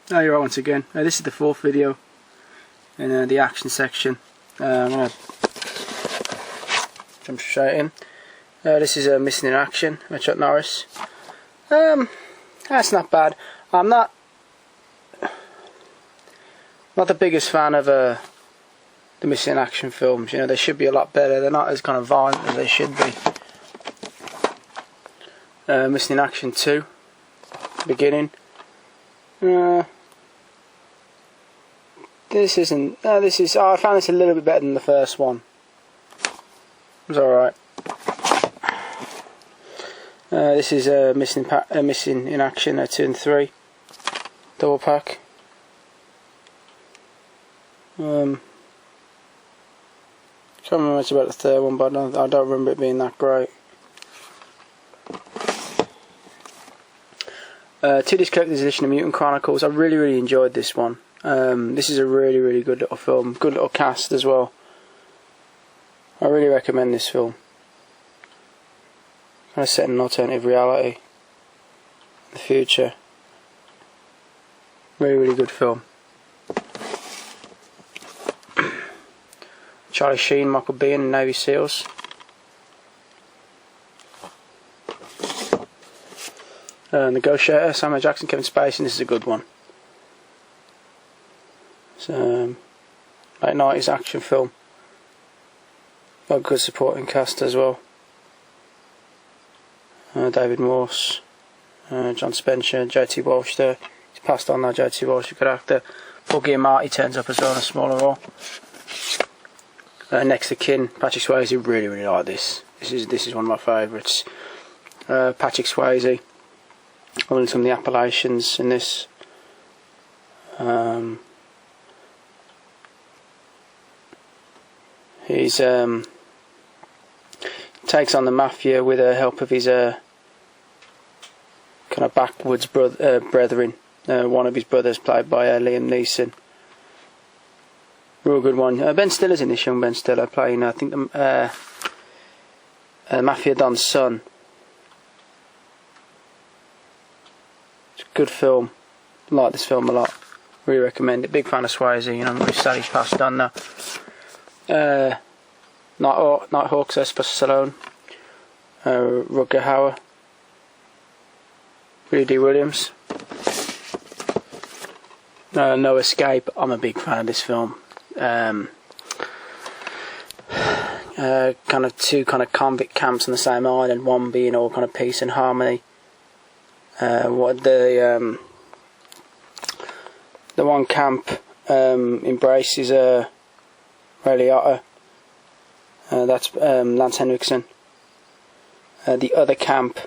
Oh, you're right once again. This is the fourth video in the action section. I'm going to jump straight in. This is Missing in Action by Chuck Norris. That's not bad. I'm not the biggest fan of the Missing in Action films. You know, they should be a lot better. They're not as kind of violent as they should be. Missing in Action 2, beginning. This isn't. Oh, I found this a little bit better than the first one. It was alright. This is Missing in Action 2 and 3, double pack. Can't remember much about the third one, but I don't remember it being that great. 2-disc collector's edition of Mutant Chronicles. I really enjoyed this one. This is a really good little film, good little cast as well. I really recommend this film. Kind of set in an alternative reality in the future. Really good film. Charlie Sheen, Michael Biehn and Navy SEALs. Negotiator, Samuel Jackson, Kevin Spacey. This is a good one. It's late 90s action film. Got a good supporting cast as well. David Morse, John Spencer, J.T. Walsh there. He's passed on now, J.T. Walsh, a good actor. Paul Giamatti turns up as well in a smaller role. Next of Kin, Patrick Swayze. Really like this. This is one of my favourites. Patrick Swayze, running some of the Appalachians in this. He's takes on the mafia with the help of his kind of backwoods brethren. One of his brothers, played by Liam Neeson. Real good one. Ben Stiller's in this, young Ben Stiller, playing I think the Mafia Don's son. It's a good film. I like this film a lot. Really recommend it. Big fan of Swayze. You know, I'm really sad he's passed on now. Nighthawk, Sylvester Stallone. Rutger Hauer. Billy D. Williams. No Escape. I'm a big fan of this film. Kind of two kind of convict camps on the same island, one being all kind of peace and harmony. What the one camp embraces Ray Liotta. That's Lance Henriksen. The other camp,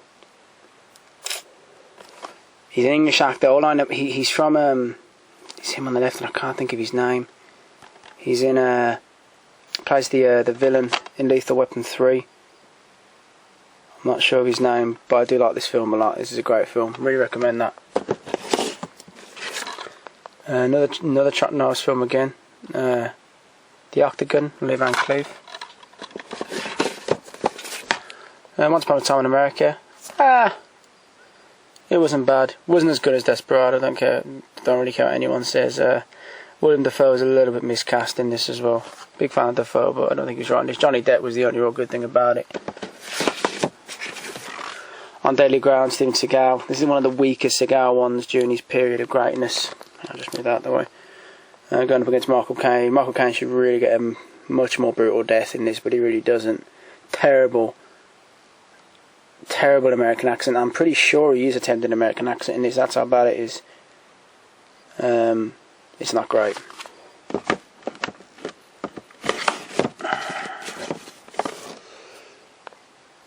he's an English actor. All I know, he's from it's him on the left, and I can't think of his name. He's in plays the villain in Lethal Weapon 3. I'm not sure of his name, but I do like this film a lot. This is a great film. Really recommend that. Another Chuck Norris film again. The Octagon, Lee Van Cleef. Once Upon a Time in America. It wasn't bad. Wasn't as good as Desperado. Don't really care what anyone says. William Dafoe was a little bit miscast in this as well. Big fan of Dafoe, but I don't think he's right in this. Johnny Depp was the only real good thing about it. On Daily Ground, Steven Seagal. This is one of the weakest Seagal ones during his period of greatness. I'll just move that out of the way. Going up against Michael Caine. Michael Caine should really get a much more brutal death in this, but he really doesn't. Terrible American accent. I'm pretty sure he is attempting an American accent in this. That's how bad it is. It's not great.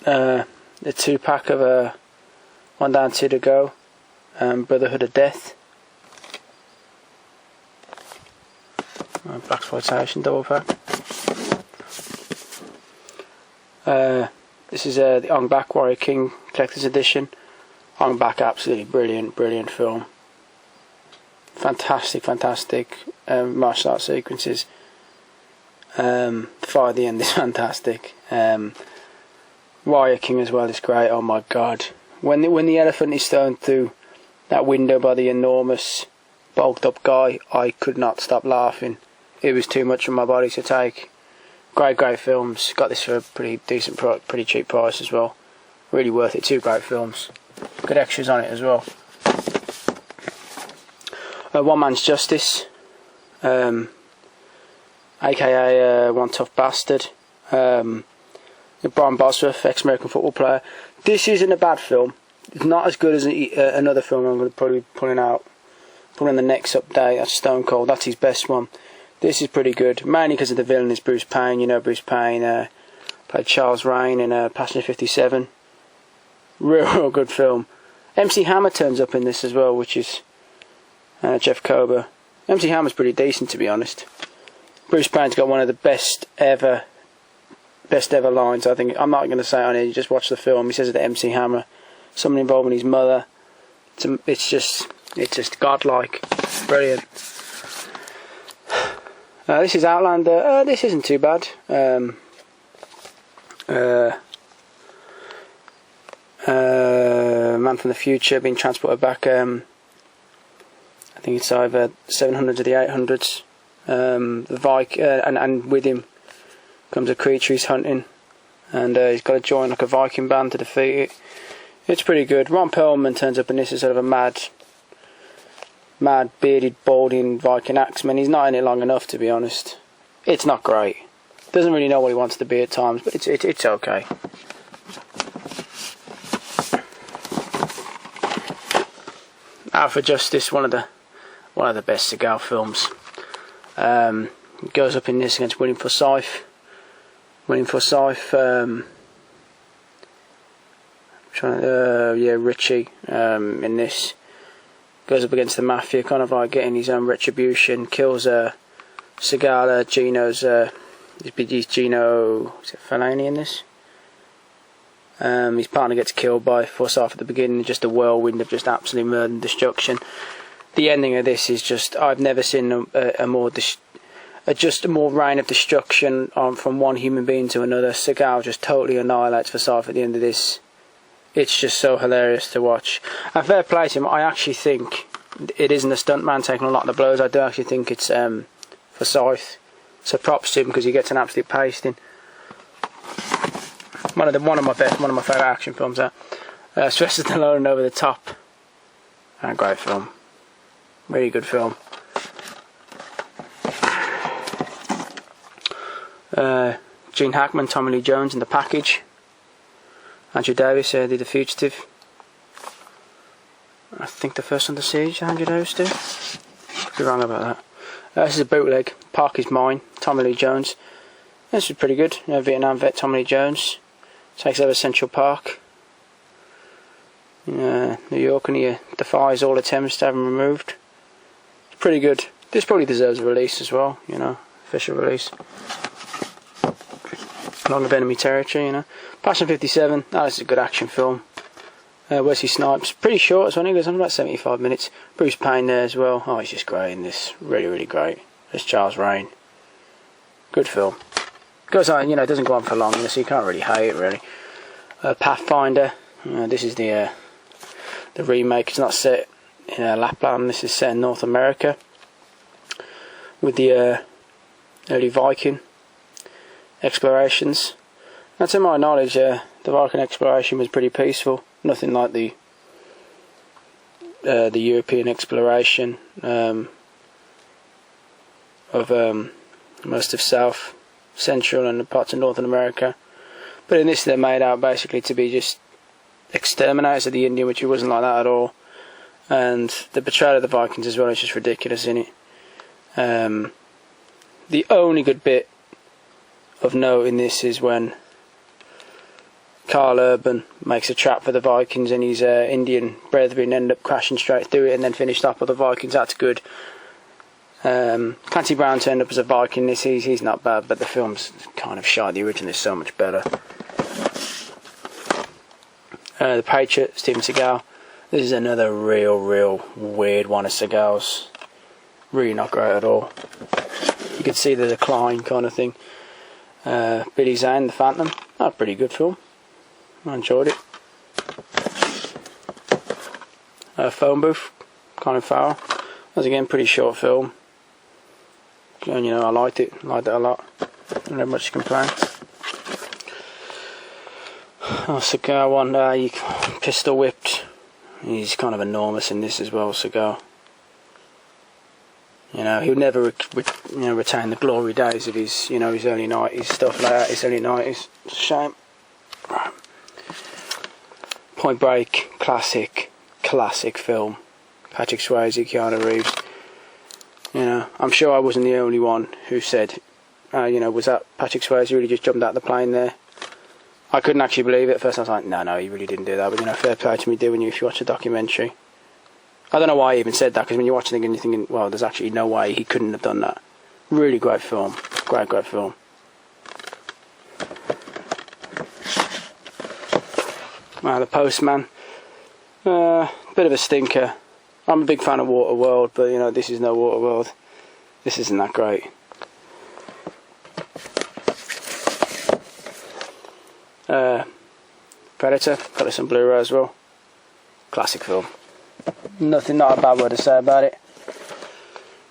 The 2-pack of One Down, Two to Go, Brotherhood of Death. Blaxploitation double pack. This is the Ong Bak Warrior King Collector's Edition. Ong Bak, absolutely brilliant film. Fantastic martial arts sequences. Fight at the end is fantastic. Warrior King as well is great. Oh my god, when the elephant is thrown through that window by the enormous bulked up guy, I could not stop laughing. It was too much for my body to take. Great films. Got this for a pretty decent, pretty cheap price as well. Really worth it. 2 great films. Good extras on it as well. One Man's Justice, aka One Tough Bastard. Brian Bosworth, ex-American football player. This isn't a bad film. It's not as good as another film I'm going to probably be pulling in the next update. That's Stone Cold. That's his best one. This is pretty good, mainly because of the villain is Bruce Payne. You know, Bruce Payne played Charles Rain in Passenger 57. Real good film. MC Hammer turns up in this as well, which is Jeff Kober. MC Hammer's pretty decent, to be honest. Bruce Payne's got one of the best ever lines, I think. I'm not going to say it on it, you just watch the film. He says it to MC Hammer. Someone involving his mother. It's just godlike. Brilliant. This is Outlander. This isn't too bad. Man from the future being transported back. I think it's either 700 to the 800s. The Viking, and with him comes a creature he's hunting, and he's got to join like a Viking band to defeat it. It's pretty good. Ron Perlman turns up in this as sort of a mad, bearded, balding Viking axeman. He's not in it long enough, to be honest. It's not great. Doesn't really know what he wants to be at times, but it's okay. Out for Justice, one of the best Seagal films. Goes up in this against William Forsythe. Richie in this. Goes up against the mafia, kind of like getting his own retribution. Kills Seagal, Gino's. He's Gino. Is it Fellaini in this? His partner gets killed by Forsythe at the beginning. Just a whirlwind of just absolute murder and destruction. The ending of this is just, I've never seen a more reign of destruction from one human being to another. Seagal just totally annihilates Forsythe at the end of this. It's just so hilarious to watch. And fair play to him, I actually think it isn't a stuntman taking a lot of the blows. I do actually think it's Forsythe. So props to him because he gets an absolute pasting. One of my favourite action films. Sylvester Stallone over the top. Great film. Really good film. Gene Hackman, Tommy Lee Jones in The Package. Andrew Davis did The Fugitive. I think the first one to Siege, Andrew Davis did. Could be wrong about that. This is a bootleg. Park Is Mine, Tommy Lee Jones. This is pretty good. Vietnam vet Tommy Lee Jones takes over Central Park, New York, and he defies all attempts to have him removed. It's pretty good. This probably deserves a release as well, official release. Along with enemy territory, Passion 57, that is a good action film. Wesley Snipes, pretty short as well, he goes on about 75 minutes. Bruce Payne there as well. Oh, he's just great in this. Really, really great. There's Charles Rain. Good film. Goes on, it doesn't go on for long, so you can't really hate it, really. Pathfinder, this is the remake. It's not set in Lapland, this is set in North America. With the early Viking explorations. And to my knowledge, the Viking exploration was pretty peaceful. Nothing like the European exploration of most of South, Central and parts of Northern America. But in this they're made out basically to be just exterminators of the Indian, which it wasn't like that at all. And the portrayal of the Vikings as well is just ridiculous in it. The only good bit of note in this is when Carl Urban makes a trap for the Vikings and his Indian brethren end up crashing straight through it and then finished up with the Vikings. That's good. Clancy Brown turned up as a Viking. He's not bad, but the film's kind of shite. The original is so much better. The Patriot, Steven Seagal. This is another real weird one of Seagal's. Really not great at all. You can see the decline kind of thing. Billy Zane, The Phantom. A pretty good film. I enjoyed it. Phone Booth, Colin Farrell. As again, pretty short film. And I liked it a lot. Don't have much to complain. Oh, Seagal one, you pistol whipped. He's kind of enormous in this as well, Seagal. He'll never retain the glory days of his, his early 90s, stuff like that, his early 90s. It's a shame. Right. Point Break, classic film. Patrick Swayze, Keanu Reeves. I'm sure I wasn't the only one who said, was that Patrick Swayze really just jumped out of the plane there? I couldn't actually believe it. At first I was like, no, he really didn't do that. But, fair play to me doing if you watch a documentary. I don't know why he even said that, because when you're watching it and you're thinking, well, there's actually no way he couldn't have done that. Really great film. Great film. The Postman. Bit of a stinker. I'm a big fan of Waterworld, but, this is no Waterworld. This isn't that great. Predator. Got this on Blu-ray as well. Classic film. Not a bad word to say about it.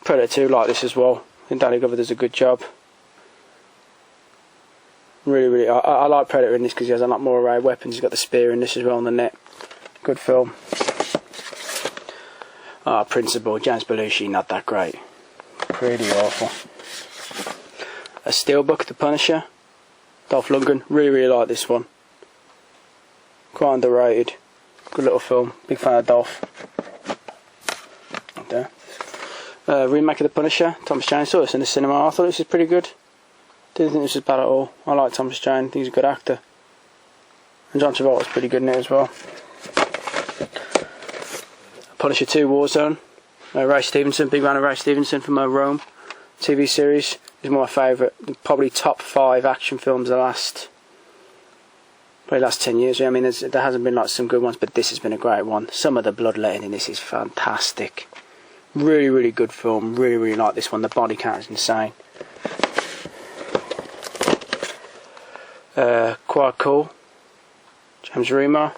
Predator 2, like this as well. I think Danny Glover does a good job. Really, I like Predator in this because he has a lot more array of weapons. He's got the spear in this as well on the net. Good film. Principal, James Belushi, not that great. Pretty awful. A Steelbook, The Punisher. Dolph Lundgren, really like this one. Quite underrated. Good little film. Big fan of Dolph. There. Remake of The Punisher. Thomas Jane. Saw this in the cinema. I thought this was pretty good. Didn't think this was bad at all. I like Thomas Jane. I think he's a good actor. And John Travolta's pretty good in it as well. Punisher 2 Warzone. Ray Stevenson. Big fan of Ray Stevenson from Rome TV series. He's my favourite. Probably top 5 action films of the last 10 years. I mean, there hasn't been some good ones, but this has been a great one. Some of the bloodletting in this is fantastic. Really good film. Really like this one. The body count is insane. Quite cool. James Remar.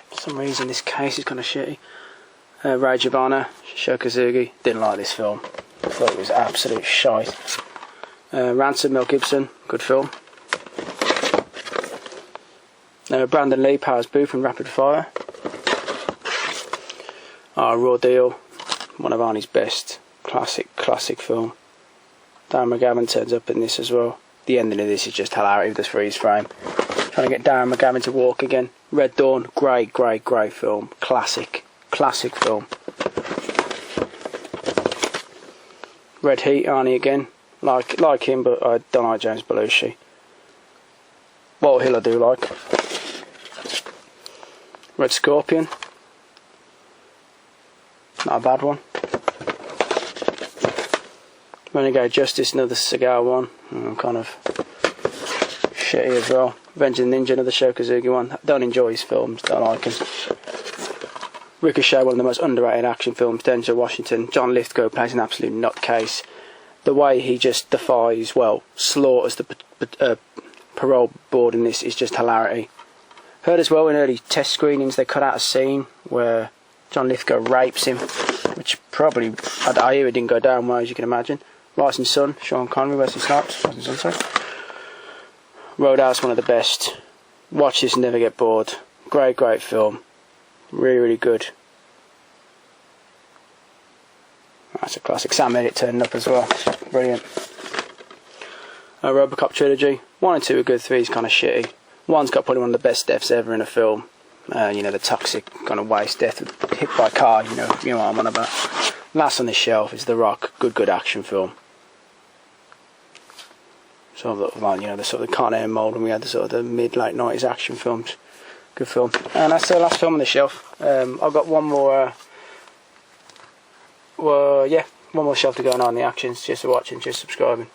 For some reason this case is kind of shitty. Ray Giovanna, Shokazugi. Didn't like this film. I thought it was absolute shite. Ransom, Mel Gibson. Good film. Brandon Lee, Powers Booth and Rapid Fire. Raw Deal. One of Arnie's best. Classic film. Darren McGavin turns up in this as well. The ending of this is just hilarious with the freeze frame. Trying to get Darren McGavin to walk again. Red Dawn. Great film. Classic film. Red Heat, Arnie again. Like him, but I don't like James Belushi. Walt Hill I do like. Red Scorpion. Not a bad one. Renegade Justice, another Seagal one. Kind of shitty as well. Revenge of the Ninja, another Shokazugi one. Don't enjoy his films, don't like him. Ricochet, one of the most underrated action films. Denzel Washington. John Lithgow plays an absolute nutcase. The way he just slaughters the parole board in this is just hilarity. Heard as well in early test screenings they cut out a scene where John Lithgow rapes him, which probably, I hear it didn't go down well, as you can imagine. Rising Sun, Sean Connery, Wesley Snipes, Rising Sun, Roadhouse, one of the best. Watch this and never get bored. Great film. Really good. That's a classic. Sam Elliott turning up as well. Brilliant. Robocop trilogy. 1 and 2 are good, 3 is kind of shitty. 1's got probably one of the best deaths ever in a film. The toxic kind of waste death, hit by a car, you know what I'm on about. Last on the shelf is The Rock. Good action film. Sort of like, the sort of Con Air mould when we had the sort of the mid-late 90s action films. Good film. And that's the last film on the shelf. I've got one more one more shelf to go on the actions. Just for watching, just subscribing.